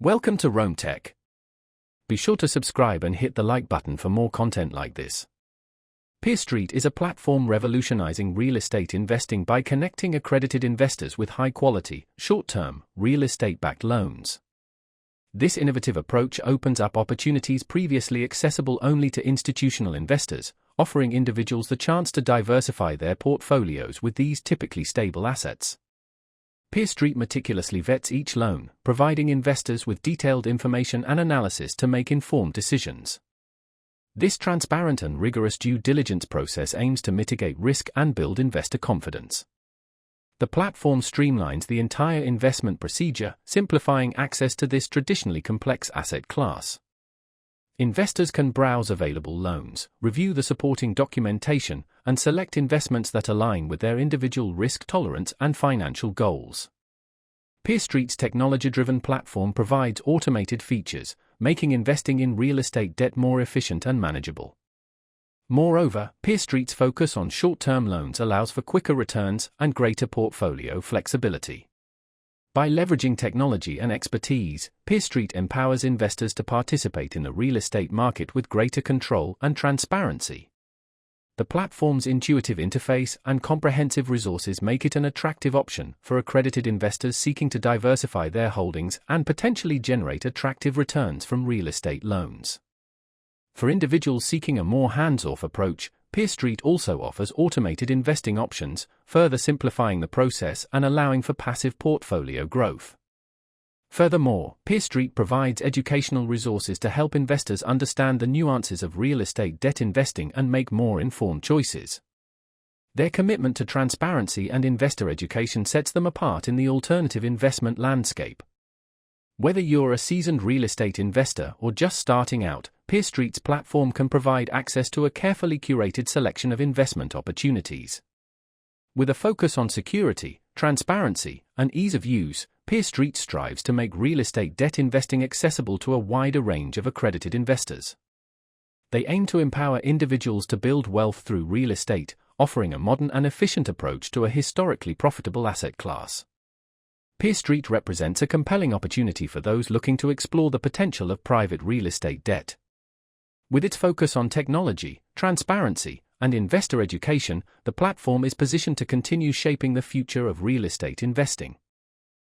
Welcome to Rome Tech. Be sure to subscribe and hit the like button for more content like this. PeerStreet is a platform revolutionizing real estate investing by connecting accredited investors with high-quality, short-term, real estate-backed loans. This innovative approach opens up opportunities previously accessible only to institutional investors, offering individuals the chance to diversify their portfolios with these typically stable assets. PeerStreet meticulously vets each loan, providing investors with detailed information and analysis to make informed decisions. This transparent and rigorous due diligence process aims to mitigate risk and build investor confidence. The platform streamlines the entire investment procedure, simplifying access to this traditionally complex asset class. Investors can browse available loans, review the supporting documentation, and select investments that align with their individual risk tolerance and financial goals. PeerStreet's technology-driven platform provides automated features, making investing in real estate debt more efficient and manageable. Moreover, PeerStreet's focus on short-term loans allows for quicker returns and greater portfolio flexibility. By leveraging technology and expertise, PeerStreet empowers investors to participate in the real estate market with greater control and transparency. The platform's intuitive interface and comprehensive resources make it an attractive option for accredited investors seeking to diversify their holdings and potentially generate attractive returns from real estate loans. For individuals seeking a more hands-off approach, PeerStreet also offers automated investing options, further simplifying the process and allowing for passive portfolio growth. Furthermore, PeerStreet provides educational resources to help investors understand the nuances of real estate debt investing and make more informed choices. Their commitment to transparency and investor education sets them apart in the alternative investment landscape. Whether you're a seasoned real estate investor or just starting out, PeerStreet's platform can provide access to a carefully curated selection of investment opportunities. With a focus on security, transparency, and ease of use, PeerStreet strives to make real estate debt investing accessible to a wider range of accredited investors. They aim to empower individuals to build wealth through real estate, offering a modern and efficient approach to a historically profitable asset class. PeerStreet represents a compelling opportunity for those looking to explore the potential of private real estate debt. With its focus on technology, transparency, and investor education, the platform is positioned to continue shaping the future of real estate investing.